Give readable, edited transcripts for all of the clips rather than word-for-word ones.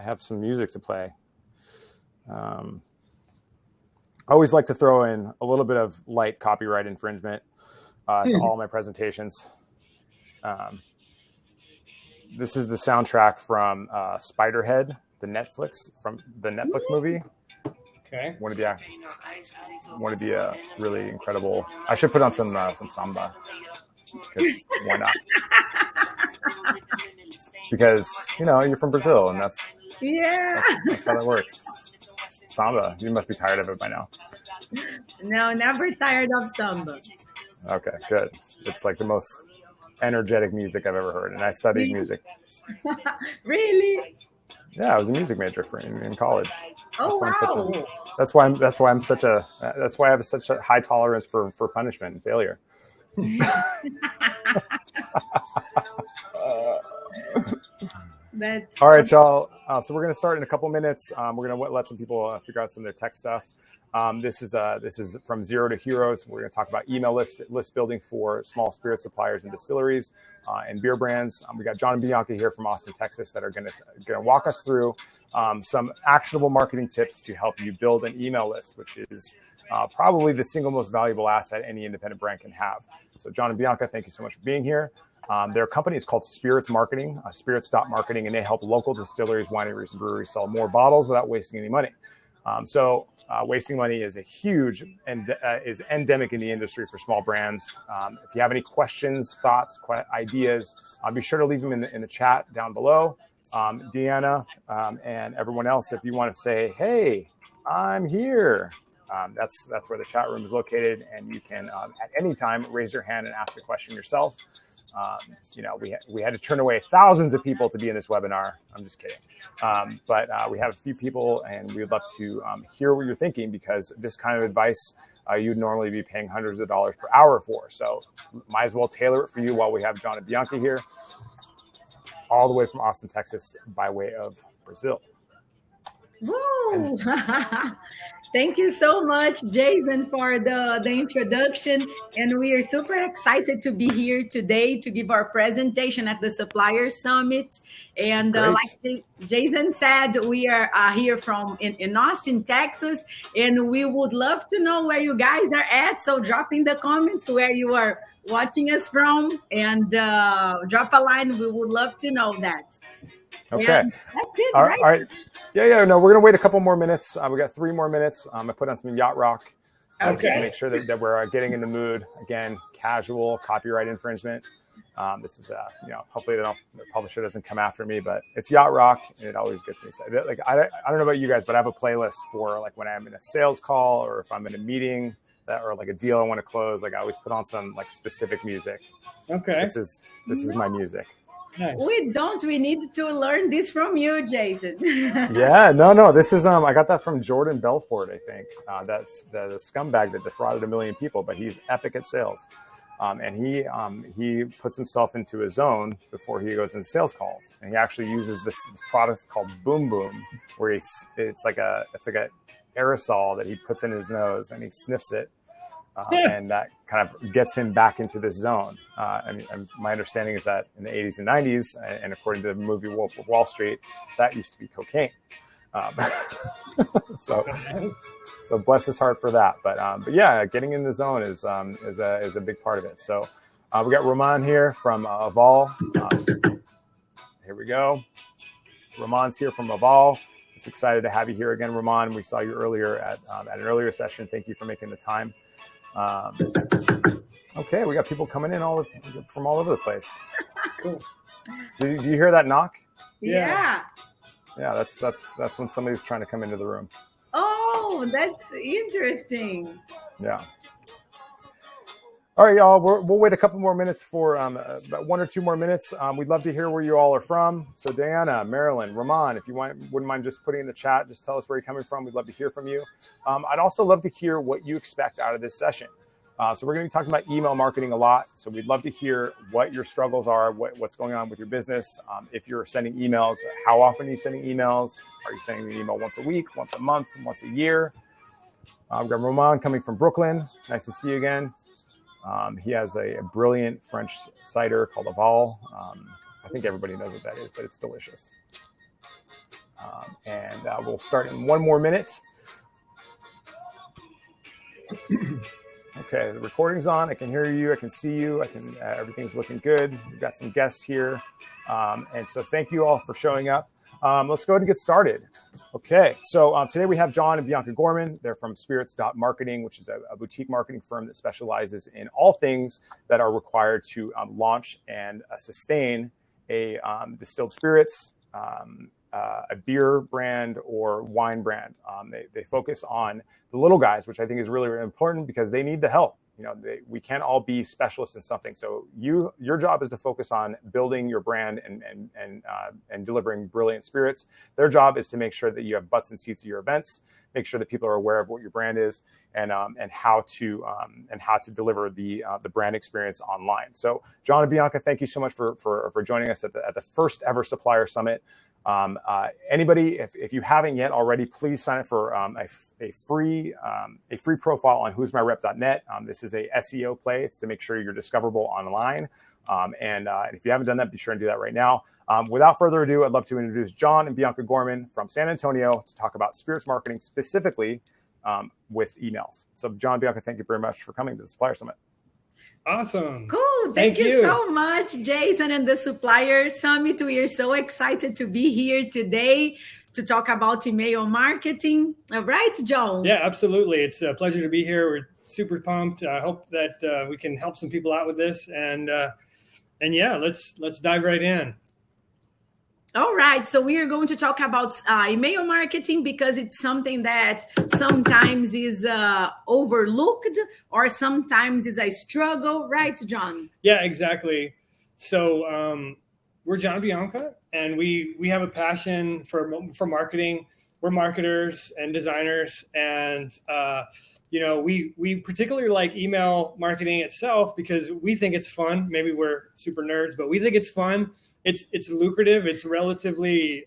I have some music to play. I always like to throw in a little bit of light copyright infringement to all my presentations. This is the soundtrack from Spiderhead, the Netflix movie. Okay. One of the really incredible. I should put on some samba, because why not? Because you're from Brazil, and that's how that works. Samba. You must be tired of it by now. No, never tired of samba. Okay, good. It's like the most energetic music I've ever heard, and I studied music. Really? Yeah, I was a music major in college. Oh, wow. That's why I have such a high tolerance for punishment and failure. That's all right, y'all. So we're going to start in a couple minutes. We're going to let some people figure out some of their tech stuff. This is from Zero to Heroes. We're going to talk about email list building for small spirit suppliers and distilleries and beer brands. We got John and Bianca here from Austin, Texas, that are going to walk us through some actionable marketing tips to help you build an email list, which is probably the single most valuable asset any independent brand can have. So John and Bianca, thank you so much for being here. Their company is called Spirits Marketing, Spirits.marketing, and they help local distilleries, wineries, and breweries sell more bottles without wasting any money. Wasting money is a huge and is endemic in the industry for small brands. If you have any questions, thoughts, ideas, be sure to leave them in the chat down below. Deanna and everyone else, if you want to say, "Hey, I'm here," that's where the chat room is located, and you can at any time raise your hand and ask a question yourself. We had to turn away thousands of people to be in this webinar. I'm just kidding. But we have a few people, and we'd love to hear what you're thinking, because this kind of advice you'd normally be paying hundreds of dollars per hour for. So might as well tailor it for you while we have John and Bianca here, all the way from Austin, Texas, by way of Brazil. Woo! Thank you so much, Jason, for the introduction. And we are super excited to be here today to give our presentation at the Supplier Summit. And like Jason said, we are here in Austin, Texas, and we would love to know where you guys are at. So drop in the comments where you are watching us from, and drop a line. We would love to know that. Okay. And that's it, all right? right. Yeah. No, we're going to wait a couple more minutes. We got 3 more minutes. I put on some yacht rock. Just to make sure that we're getting in the mood. Again, casual, copyright infringement. This is, hopefully the publisher doesn't come after me, but it's yacht rock, and it always gets me excited. Like, I don't know about you guys, but I have a playlist for like when I'm in a sales call, or if I'm in a meeting or like a deal I want to close. Like, I always put on some like specific music. Okay. This is my music. Nice. We need to learn this from you, Jason. Yeah, no. This is I got that from Jordan Belfort, I think. That's the scumbag that defrauded 1 million people, but he's epic at sales. And he puts himself into a zone before he goes into sales calls. And he actually uses this product called Boom Boom, where it's like a aerosol that he puts in his nose, and he sniffs it. And that kind of gets him back into this zone. And my understanding is that in the 80s and 90s, and according to the movie Wolf of Wall Street, that used to be cocaine. So bless his heart for that. But yeah, getting in the zone is a big part of it. So we got Roman here from Aval. Here we go. Roman's here from Aval. It's excited to have you here again, Roman. We saw you earlier at an earlier session. Thank you for making the time. Okay, we got people coming in from all over the place. Cool. Do you hear that knock? Yeah. Yeah, that's when somebody's trying to come into the room. Oh, that's interesting. Yeah. All right, y'all. We'll wait a couple more minutes for about 1 or 2 more minutes. We'd love to hear where you all are from. So Diana, Marilyn, Ramon, if you wouldn't mind just putting in the chat, just tell us where you're coming from. We'd love to hear from you. I'd also love to hear what you expect out of this session. So we're going to be talking about email marketing a lot. So we'd love to hear what your struggles are, what's going on with your business. If you're sending emails, how often are you sending emails? Are you sending an email once a week, once a month, once a year? We've got Roman coming from Brooklyn. Nice to see you again. He has a brilliant French cider called Aval. I think everybody knows what that is, but it's delicious. And we'll start in 1 more minute. Okay, the recording's on. I can hear you. I can see you. Everything's looking good. We've got some guests here. And so thank you all for showing up. Let's go ahead and get started. Okay, so today we have John and Bianca Gorman. They're from Spirits.Marketing, which is a boutique marketing firm that specializes in all things that are required to launch and sustain a distilled spirits, a beer brand, or wine brand. They focus on the little guys, which I think is really, really important because they need the help. We can't all be specialists in something. So your job is to focus on building your brand and delivering brilliant spirits. Their job is to make sure that you have butts and seats at your events, make sure that people are aware of what your brand is and how to deliver the brand experience online. So John and Bianca, thank you so much for joining us at the first ever Supplier Summit. Anybody, if you haven't yet already, please sign up for a free profile on who'smyrep.net. This is a SEO play. It's to make sure you're discoverable online. And if you haven't done that, be sure and do that right now. Without further ado, I'd love to introduce John and Bianca Gorman from San Antonio to talk about spirits marketing, specifically with emails. So John, Bianca, thank you very much for coming to the Supplier Summit. Awesome. Cool. Thank you so much, Jason, and the Supplier Summit. We are so excited to be here today to talk about email marketing. All right, John? Yeah, absolutely. It's a pleasure to be here. We're super pumped. I hope that we can help some people out with this. And yeah, let's dive right in. All right, so we are going to talk about email marketing because it's something that sometimes is overlooked or sometimes is a struggle, right, John? Yeah, exactly. So we're John and Bianca, and we have a passion for marketing. We're marketers and designers, and we particularly like email marketing itself because we think it's fun. Maybe we're super nerds, but we think it's fun. It's lucrative. It's relatively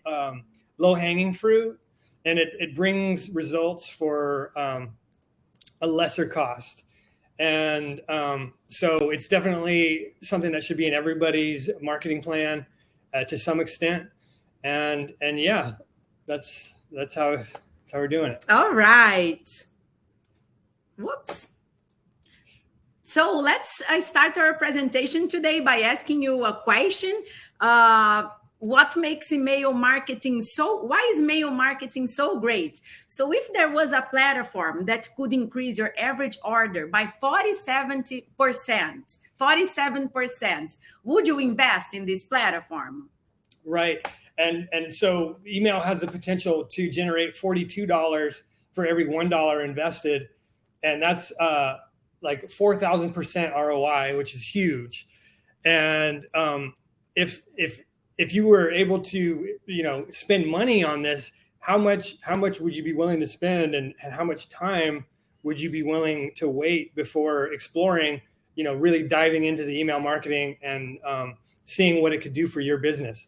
low-hanging fruit, and it brings results for a lesser cost. And so it's definitely something that should be in everybody's marketing plan to some extent. And yeah, that's how we're doing it. All right. Whoops. So let's start our presentation today by asking you a question. What makes email marketing why is email marketing so great? So if there was a platform that could increase your average order by 47%, would you invest in this platform? Right. And so email has the potential to generate $42 for every $1 invested. And that's like 4,000% ROI, which is huge. And if you were able to, spend money on this, how much would you be willing to spend, and how much time would you be willing to wait before exploring, really diving into the email marketing and seeing what it could do for your business?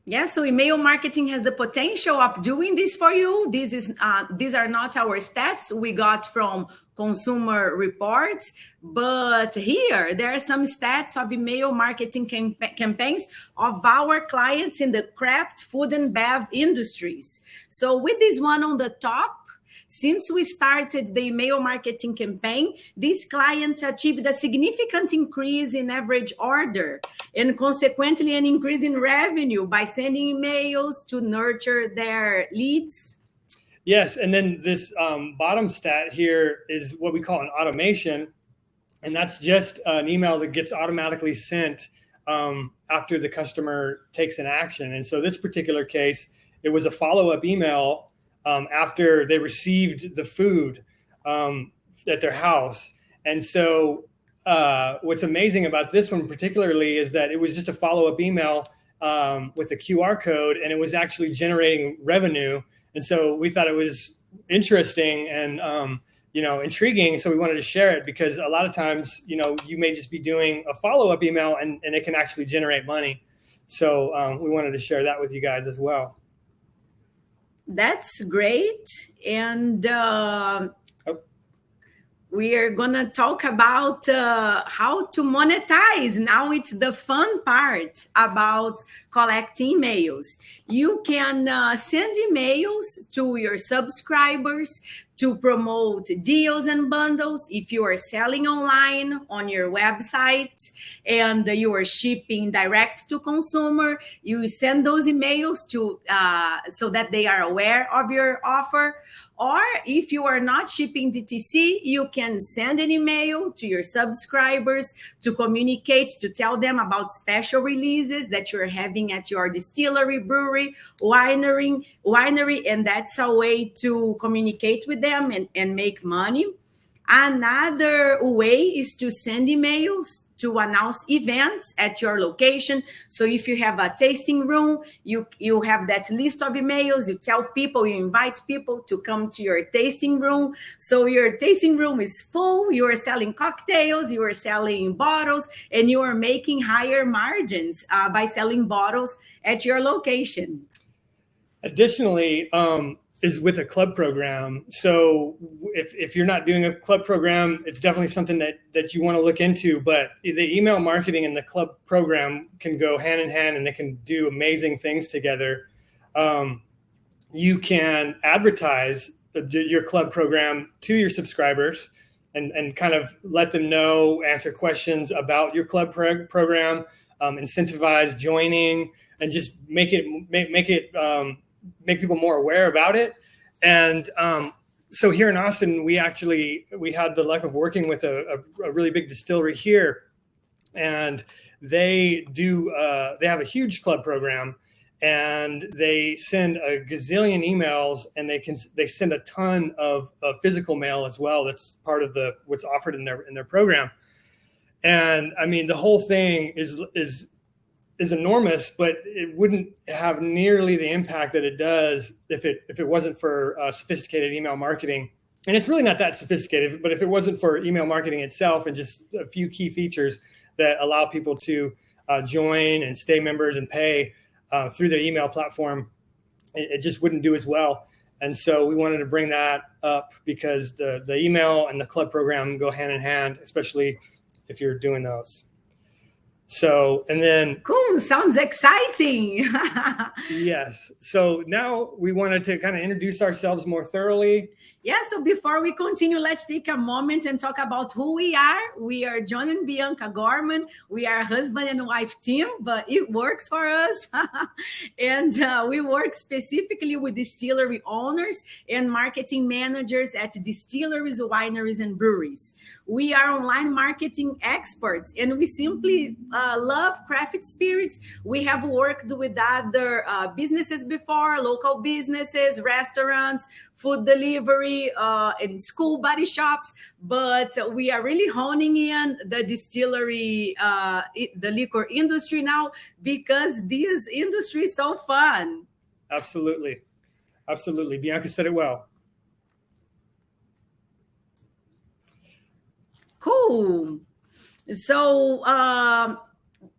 Yeah, so email marketing has the potential of doing this for you. These are not our stats we got from Consumer Reports, but here there are some stats of email marketing campaigns of our clients in the craft, food, and bev industries. So with this one on the top, since we started the email marketing campaign, this client achieved a significant increase in average order and consequently an increase in revenue by sending emails to nurture their leads. Yes, and then this bottom stat here is what we call an automation, and that's just an email that gets automatically sent after the customer takes an action. And so this particular case, it was a follow-up email after they received the food at their house. And so what's amazing about this one particularly is that it was just a follow-up email with a QR code, and it was actually generating revenue. And so we thought it was interesting and, intriguing. So we wanted to share it because a lot of times, you may just be doing a follow-up email and it can actually generate money. So we wanted to share that with you guys as well. That's great. And we are going to talk about how to monetize. Now it's the fun part about collecting emails. You can send emails to your subscribers to promote deals and bundles. If you are selling online on your website and you are shipping direct to consumer, you send those emails to so that they are aware of your offer. Or if you are not shipping DTC, you can send an email to your subscribers to communicate, to tell them about special releases that you're having at your distillery, brewery, winery, and that's a way to communicate with them and make money. Another way is to send emails to announce events at your location. So if you have a tasting room, you have that list of emails, you tell people, you invite people to come to your tasting room. So your tasting room is full, you are selling cocktails, you are selling bottles, and you are making higher margins by selling bottles at your location. Additionally, is with a club program. So if you're not doing a club program, it's definitely something that you want to look into. But the email marketing and the club program can go hand in hand, and they can do amazing things together. You can advertise your club program to your subscribers and kind of let them know, answer questions about your club program, incentivize joining, and just make people more aware about it. And so here in Austin, we had the luck of working with a really big distillery here, and they have a huge club program, and they send a gazillion emails, and they send a ton of physical mail as well. That's part of what's offered in their program. And I mean, the whole thing is enormous, but it wouldn't have nearly the impact that it does if it wasn't for sophisticated email marketing. And it's really not that sophisticated, but if it wasn't for email marketing itself and just a few key features that allow people to join and stay members and pay through their email platform, it just wouldn't do as well. And so we wanted to bring that up because the email and the club program go hand in hand, especially if you're doing those. So, and then... Cool, sounds exciting. Yes. So now we wanted to kind of introduce ourselves more thoroughly. Yeah, so before we continue, let's take a moment and talk about who we are. We are John and Bianca Gorman. We are a husband and wife team, but it works for us. And we work specifically with distillery owners and marketing managers at distilleries, wineries, and breweries. We are online marketing experts, and we simply love craft spirits. We have worked with other businesses before, local businesses, restaurants, food delivery, and school body shops, but we are really honing in the distillery, the liquor industry now, because this industry is so fun. Absolutely. Absolutely. Bianca said it well. Cool. So,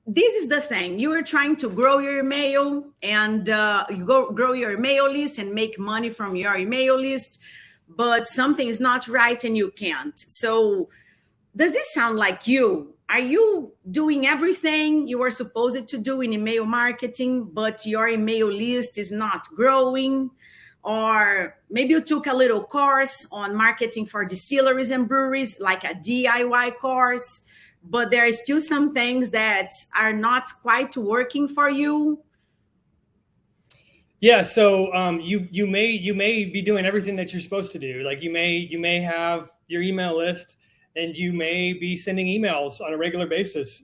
this is the thing. You are trying to grow your email and grow your email list and make money from your email list, but something is not right and you can't. So does this sound like you? Are you doing everything you are supposed to do in email marketing, but your email list is not growing? Or maybe you took a little course on marketing for distilleries and breweries, like a DIY course, but there are still some things that are not quite working for you. Yeah, so you may be doing everything that you're supposed to do. Like you may have your email list, and you may be sending emails on a regular basis,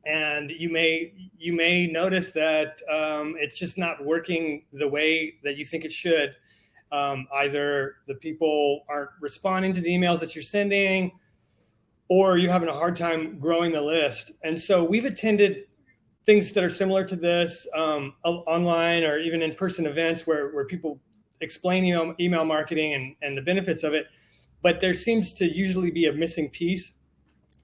and you may notice that it's just not working the way that you think it should. Either the people aren't responding to the emails that you're sending, or you're having a hard time growing the list. And so we've attended things that are similar to this online or even in-person events where people explain email marketing and the benefits of it, but there seems to usually be a missing piece.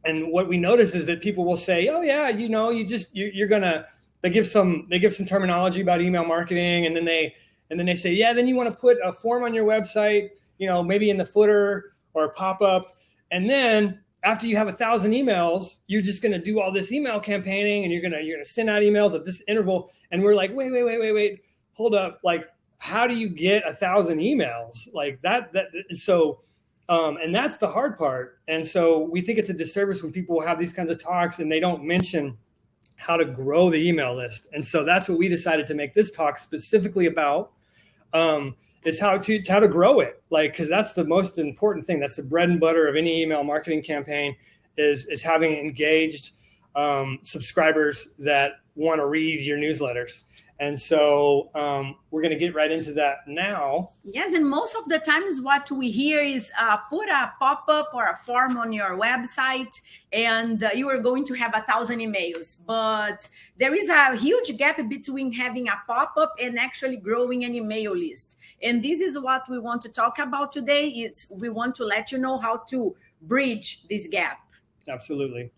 And what we notice is that people will say, oh yeah, they give some terminology about email marketing, and then they say, yeah, then you want to put a form on your website, maybe in the footer or a pop-up. And then after you have 1,000 emails, you're just going to do all this email campaigning, and you're going to send out emails at this interval. And we're like, wait, hold up. Like, how do you get 1,000 emails like that? And that's the hard part. And so we think it's a disservice when people have these kinds of talks and they don't mention how to grow the email list. And so that's what we decided to make this talk specifically about, is how to grow it. Like, because that's the most important thing. That's the bread and butter of any email marketing campaign is having engaged subscribers that want to read your newsletters. And so we're going to get right into that now. Yes, and most of the times what we hear is put a pop-up or a form on your website and you are going to have 1,000 emails. But there is a huge gap between having a pop-up and actually growing an email list. And this is what we want to talk about today. We want to let you know how to bridge this gap. Absolutely.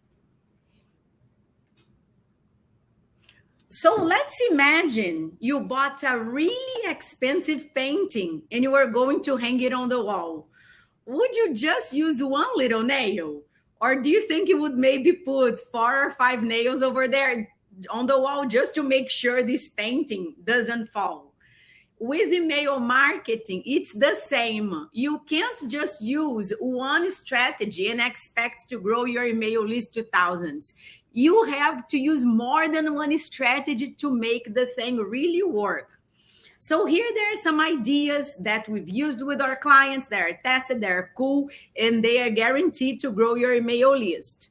So let's imagine you bought a really expensive painting and you were going to hang it on the wall. Would you just use one little nail? Or do you think you would maybe put 4 or 5 nails over there on the wall just to make sure this painting doesn't fall? With email marketing, it's the same. You can't just use one strategy and expect to grow your email list to thousands. You have to use more than one strategy to make the thing really work. So here there are some ideas that we've used with our clients that are tested, that are cool, and they are guaranteed to grow your email list.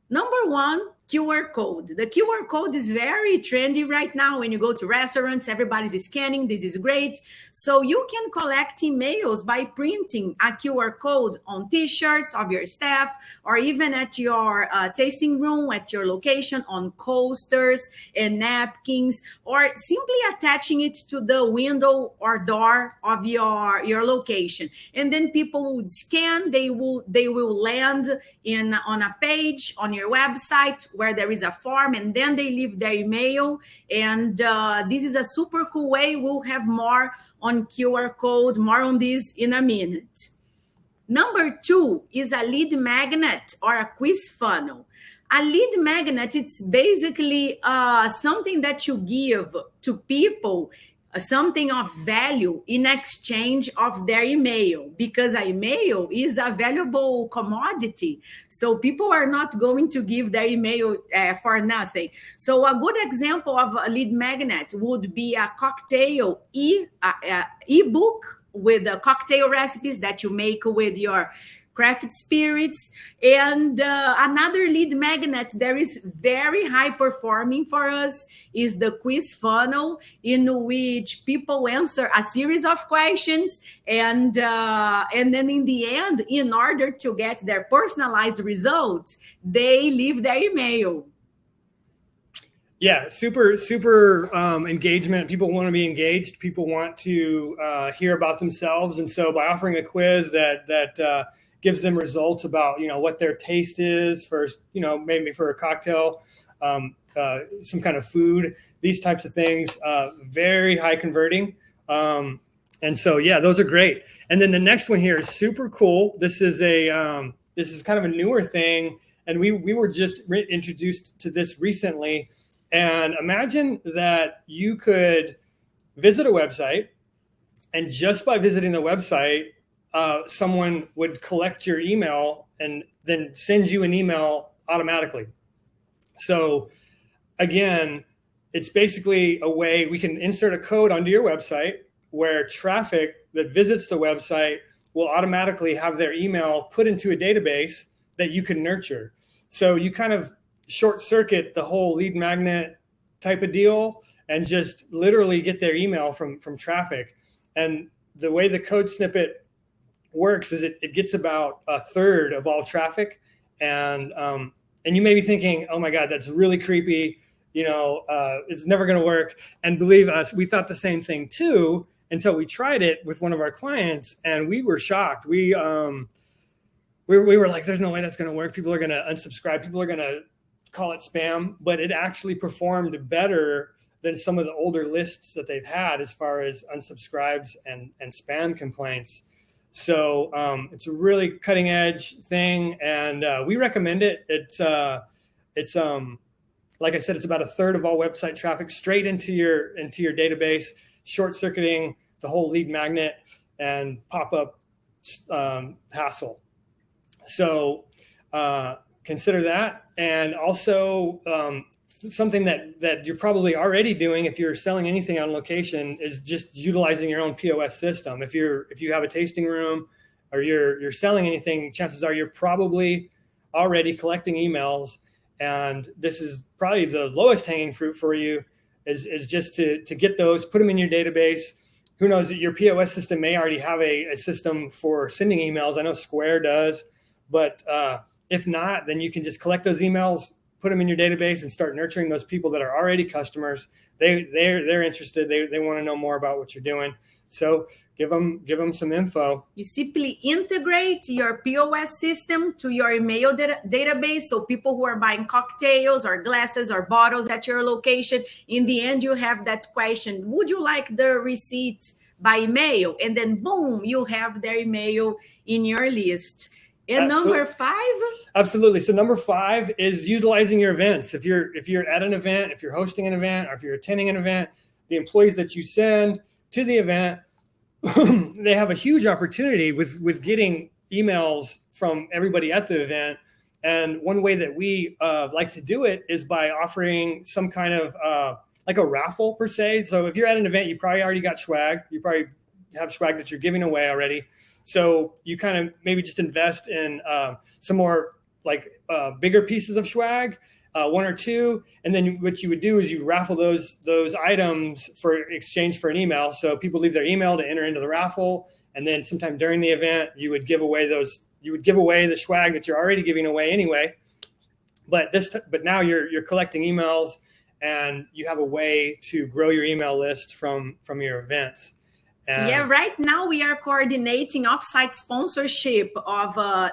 Number 1, QR code. The QR code is very trendy right now. When you go to restaurants, everybody's scanning. This is great. So you can collect emails by printing a QR code on t-shirts of your staff, or even at your tasting room, at your location, on coasters and napkins, or simply attaching it to the window or door of your location. And then people would scan. They will land on a page on your website where there is a form, and then they leave their email. And this is a super cool way. We'll have more on QR code, more on this in a minute. Number 2 is a lead magnet or a quiz funnel. A lead magnet, it's basically something that you give to people, something of value in exchange of their email, because an email is a valuable commodity. So people are not going to give their email for nothing. So a good example of a lead magnet would be a cocktail ebook with the cocktail recipes that you make with your craft spirits. And another lead magnet that is very high performing for us is the quiz funnel, in which people answer a series of questions, and then in the end, in order to get their personalized results, they leave their email. Yeah, super engagement. People want to be engaged. People want to hear about themselves. And so by offering a quiz that gives them results about, what their taste is for, maybe for a cocktail, some kind of food, these types of things, very high converting. And so, yeah, those are great. And then the next one here is super cool. This is kind of a newer thing. And we were just introduced to this recently. And imagine that you could visit a website, and just by visiting the website, someone would collect your email and then send you an email automatically. So again, it's basically a way we can insert a code onto your website where traffic that visits the website will automatically have their email put into a database that you can nurture. So you kind of short circuit the whole lead magnet type of deal and just literally get their email from traffic. And the way the code snippet works is it gets about 1/3 of all traffic. And you may be thinking, oh my God, that's really creepy. It's never going to work. And believe us, we thought the same thing too, until we tried it with one of our clients, and we were shocked. We were like, there's no way that's going to work. People are going to unsubscribe. People are going to call it spam. But it actually performed better than some of the older lists that they've had as far as unsubscribes and spam complaints. So it's a really cutting edge thing, and we recommend it. It's like I said, it's about a third of all website traffic straight into your database, short circuiting the whole lead magnet and pop up hassle. So consider that, and also something that you're probably already doing if you're selling anything on location is just utilizing your own POS system. If you have a tasting room or you're selling anything, chances are you're probably already collecting emails, and this is probably the lowest hanging fruit for you is just to get those, put them in your database. Who knows, your POS system may already have a system for sending emails. I know Square does, but if not, then you can just collect those emails, put them in your database, and start nurturing those people that are already customers. They're interested. They want to know more about what you're doing. So give them some info. You simply integrate your POS system to your email database. So people who are buying cocktails or glasses or bottles at your location, in the end, you have that question, would you like the receipt by email? And then boom, you have their email in your list. And number 5? Absolutely. So number 5 is utilizing your events. If you're at an event, if you're hosting an event, or if you're attending an event, the employees that you send to the event, they have a huge opportunity with getting emails from everybody at the event. And one way that we like to do it is by offering some kind of like a raffle per se. So if you're at an event, you probably already got swag. You probably have swag that you're giving away already. So you kind of maybe just invest in some more like bigger pieces of swag, 1 or 2, and then what you would do is you raffle those items for exchange for an email. So people leave their email to enter into the raffle, and then sometime during the event you would give away the swag that you're already giving away anyway. But now you're collecting emails, and you have a way to grow your email list from your events. Yeah, right now we are coordinating offsite sponsorship of a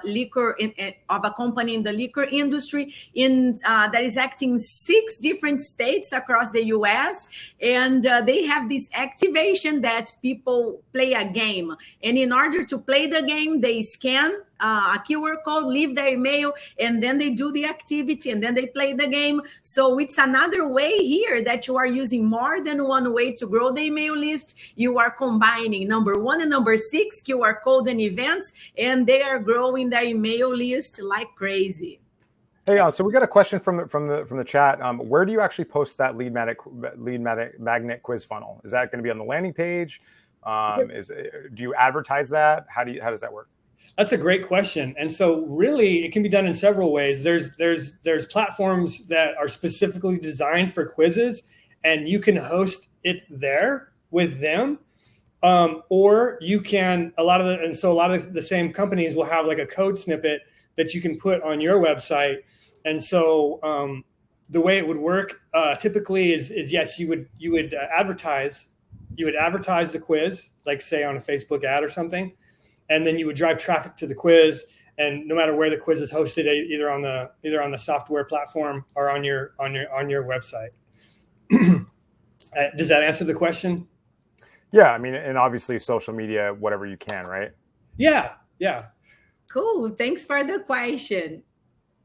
of a company in the liquor industry that is acting in 6 different states across the U.S. And they have this activation that people play a game. And in order to play the game, they scan a QR code, leave their email, and then they do the activity, and then they play the game. So it's another way here that you are using more than one way to grow the email list. You are combining number 1 and number 6 QR code and events, and they are growing their email list like crazy. Hey, so we got a question from the chat. Where do you actually post that lead magnet quiz funnel? Is that going to be on the landing page? Do you advertise that? How does that work? That's a great question. And so really it can be done in several ways. There's platforms that are specifically designed for quizzes, and you can host it there with them. Or you can, a lot of the same companies will have like a code snippet that you can put on your website. And so the way it would work typically is yes, you would advertise the quiz, like say on a Facebook ad or something. And then you would drive traffic to the quiz, and no matter where the quiz is hosted, either on the software platform or on your website. Does that answer the question? Yeah, I mean, and obviously social media, whatever you can, right? Yeah. Cool. Thanks for the question.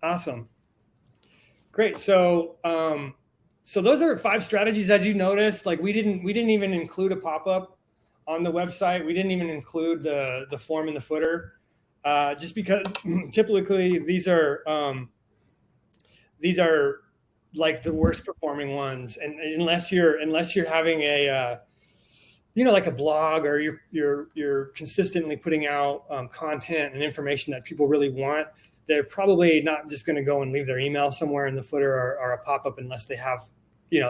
Awesome. Great. So those are 5 strategies, as you noticed. Like we didn't even include a pop-up on the website. We didn't even include the form in the footer, just because typically these are like the worst performing ones. And unless you're having a like a blog, or you're consistently putting out content and information that people really want, they're probably not just going to go and leave their email somewhere in the footer or a pop-up unless they have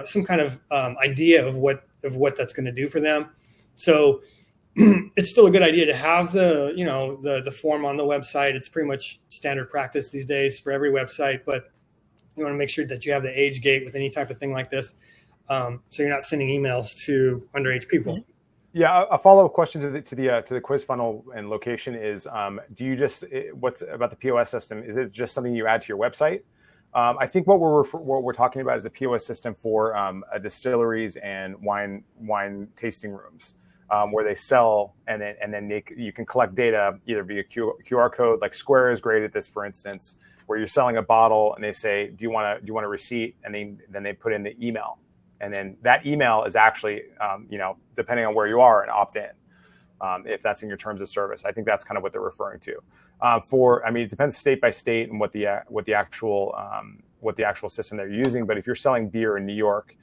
some kind of idea of what that's going to do for them. So it's still a good idea to have the form on the website. It's pretty much standard practice these days for every website, but you want to make sure that you have the age gate with any type of thing like this, so you're not sending emails to underage people. Yeah, a follow-up question to the quiz funnel and location is: do you what's about the POS system? Is it just something you add to your website? I think what we're talking about is a POS system for distilleries and wine tasting rooms. where they sell, and then you can collect data either via QR code. Like Square is great at this, for instance, where you're selling a bottle and they say, do you want a receipt? And then they put in the email, and then that email is actually, depending on where you are, an opt-in. If that's in your terms of service. I think that's kind of what they're referring to. It depends state by state and what the actual system they're using. But if you're selling beer in New York,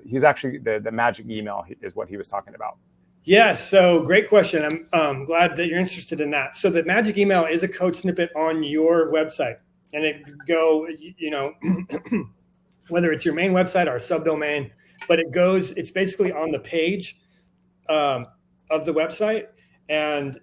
he's actually the magic email is what he was talking about. Yes. So great question. I'm glad that you're interested in that. So the magic email is a code snippet on your website, and it could go, whether it's your main website or a subdomain, but it's basically on the page of the website, and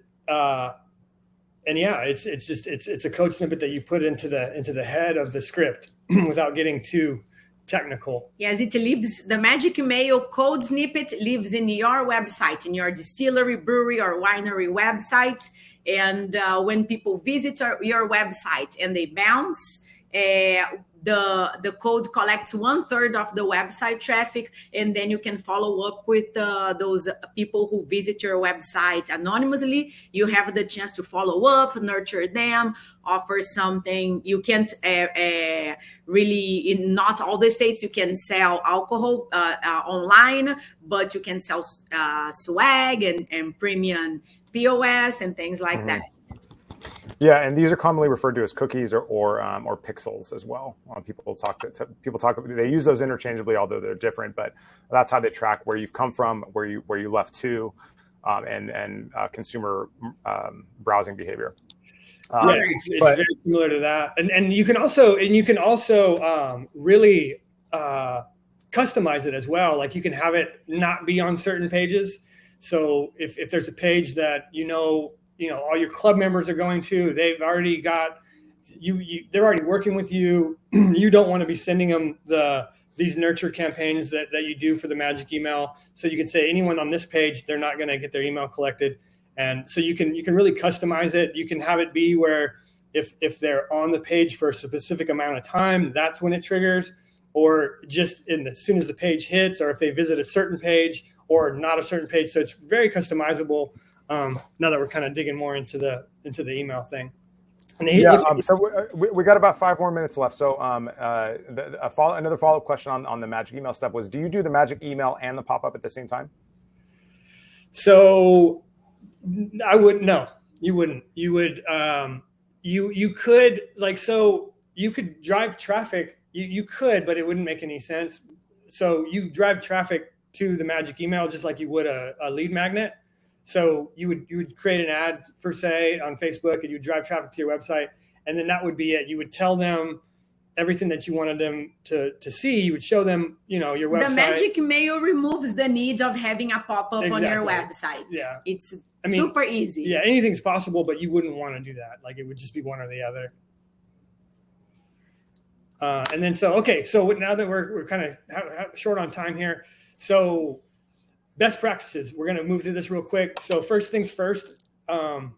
it's a code snippet that you put into the head of the script without getting too technical. Yes, the magic email code snippet lives in your website, in your distillery, brewery, or winery website, and when people visit your website and they bounce, the code collects 1/3 of the website traffic, and then you can follow up with those people who visit your website anonymously. You have the chance to follow up, nurture them, offer something. You can't really, in not all the states, you can sell alcohol online, but you can sell swag and premium POS and things like that. Yeah, and these are commonly referred to as cookies or pixels as well. People talk. They use those interchangeably, although they're different. But that's how they track where you've come from, where you left to, and consumer browsing behavior. It's very similar to that, and you can also really customize it as well. Like you can have it not be on certain pages. So if there's a page that all your club members are going to, they've already got they're already working with you. You don't want to be sending them these nurture campaigns that you do for the magic email. So you can say anyone on this page, they're not going to get their email collected. And so you can really customize it. You can have it be where if they're on the page for a specific amount of time, that's when it triggers, or just as soon as the page hits, or if they visit a certain page or not a certain page. So it's very customizable. Now that we're kind of digging more into the email thing. So we got about 5 more minutes left. So another follow-up question on the magic email stuff was, do you do the magic email and the pop-up at the same time? So I wouldn't. No, you wouldn't. You would. You could you could drive traffic. You could, but it wouldn't make any sense. So you drive traffic to the magic email just like you would a lead magnet. So you would create an ad per se on Facebook, and you drive traffic to your website, and then that would be it. You would tell them everything that you wanted them to see. You would show them, your website. The magic mail removes the need of having a pop-up on your website. Yeah. It's super easy. Yeah, anything's possible, but you wouldn't want to do that. Like it would just be one or the other. And then so now that we're kind of short on time here, so best practices. We're going to move through this real quick. So first things first, don't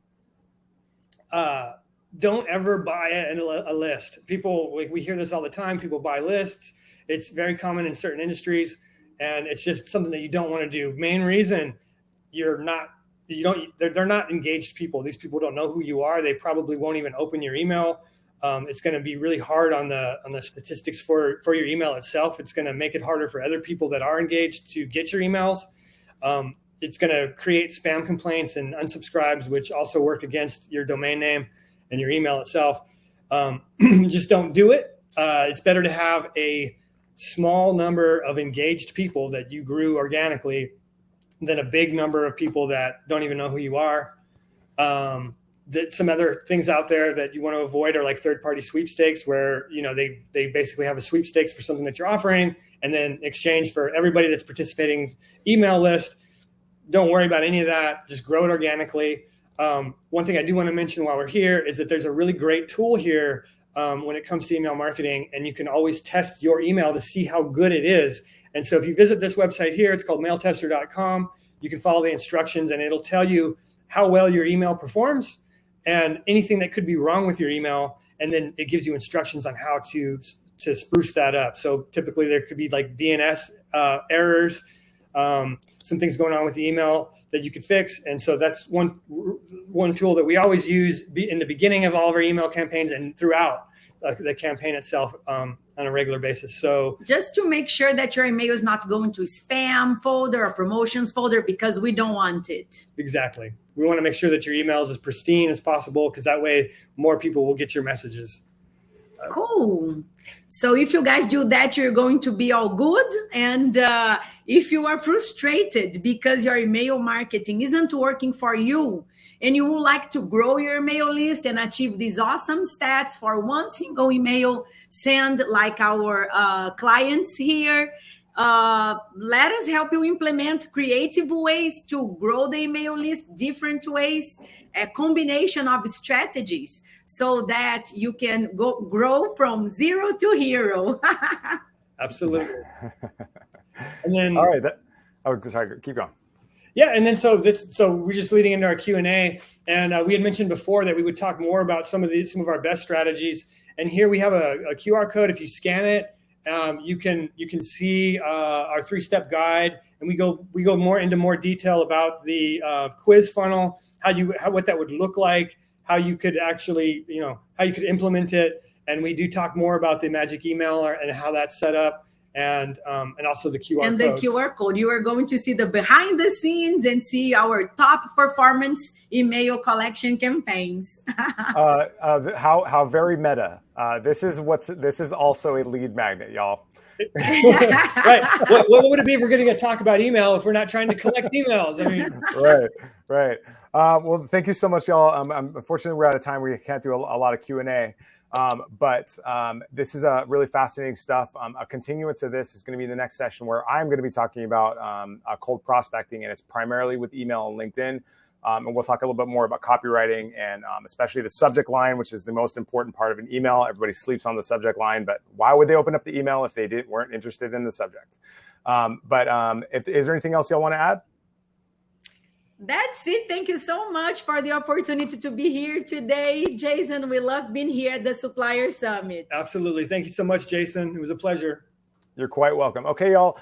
ever buy a list. People, we hear this all the time. People buy lists. It's very common in certain industries, and it's just something that you don't want to do. Main reason they're not engaged people. These people don't know who you are. They probably won't even open your email. It's going to be really hard on the statistics for your email itself. It's going to make it harder for other people that are engaged to get your emails. It's going to create spam complaints and unsubscribes, which also work against your domain name and your email itself. Just don't do it. It's better to have a small number of engaged people that you grew organically than a big number of people that don't even know who you are. That some other things out there that you want to avoid are like third-party sweepstakes, where they basically have a sweepstakes for something that you're offering, and then in exchange for everybody that's participating email list. Don't worry about any of that. Just grow it organically. One thing I do want to mention while we're here is that there's a really great tool here when it comes to email marketing, and you can always test your email to see how good it is. And so if you visit this website here, it's called mailtester.com. You can follow the instructions, and it'll tell you how well your email performs and anything that could be wrong with your email. And then it gives you instructions on how to spruce that up. So typically there could be like DNS errors. some things going on with the email that you could fix. And so that's one tool that we always use in the beginning of all of our email campaigns and throughout the campaign itself on a regular basis. So just to make sure that your email is not going to spam folder or promotions folder, because we don't want it. Exactly. We want to make sure that your email is as pristine as possible, because that way more people will get your messages. Cool. So if you guys do that, you're going to be all good. And if you are frustrated because your email marketing isn't working for you, and you would like to grow your email list and achieve these awesome stats for one single email send, like our clients here, let us help you implement creative ways to grow the email list, different ways, a combination of strategies, so that you can grow from 0 to hero. Absolutely. And then, all right. Sorry, keep going. Yeah, and then so we're just leading into our Q&A, and we had mentioned before that we would talk more about some of our best strategies. And here we have a QR code. If you scan it, you can see our 3-step guide, and we go more into more detail about the quiz funnel, what that would look like, how you could actually, how you could implement it. And we do talk more about the magic email and how that's set up, and also the QR code. And the QR code, you are going to see the behind the scenes and see our top performance email collection campaigns. How very meta. This is also a lead magnet, y'all. Right. What would it be if we're going to talk about email if we're not trying to collect emails? I mean, right. Well, thank you so much, y'all. Unfortunately, we're out of time. We can't do a lot of Q&A. But this is a really fascinating stuff. A continuance of this is going to be the next session, where I'm going to be talking about cold prospecting, and it's primarily with email and LinkedIn. And we'll talk a little bit more about copywriting, and especially the subject line, which is the most important part of an email. Everybody sleeps on the subject line, but why would they open up the email if they weren't interested in the subject? Is there anything else y'all want to add? That's it. Thank you so much for the opportunity to be here today, Jason. We love being here at the Supplier Summit. Absolutely. Thank you so much, Jason. It was a pleasure. You're quite welcome. Okay, y'all.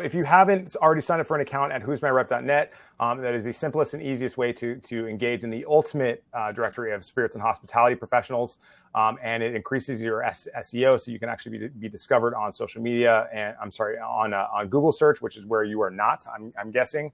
If you haven't already signed up for an account at who'smyrep.net, that is the simplest and easiest way to engage in the ultimate directory of spirits and hospitality professionals. And it increases your SEO, so you can actually be discovered on social media, and on Google search, which is where you are not, I'm guessing.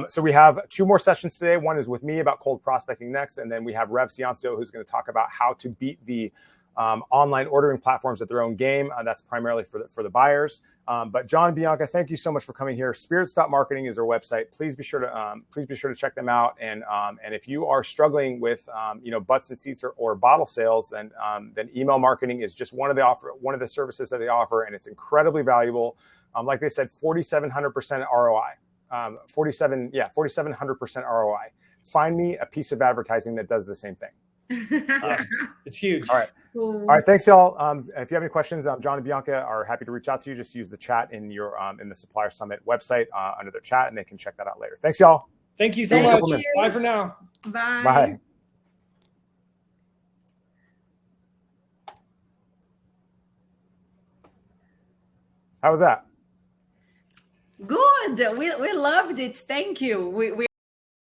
So we have 2 more sessions today. One is with me about cold prospecting next, and then we have Rev Ciancio, who's going to talk about how to beat the online ordering platforms at their own game. That's primarily for the buyers. But John and Bianca, thank you so much for coming here. Spirits.marketing is their website. Please be sure to check them out. And if you are struggling with butts and seats or bottle sales, then email marketing is just one of the services that they offer, and it's incredibly valuable. Like they said, 4,700% ROI. 4,700% ROI. Find me a piece of advertising that does the same thing. It's huge. All right. Cool. All right. Thanks, y'all. If you have any questions, John and Bianca are happy to reach out to you. Just use the chat in the Supplier Summit website under their chat, and they can check that out later. Thanks, y'all. Thank you so much. Bye for now. Bye. Bye. How was that? Good. We loved it. Thank you. We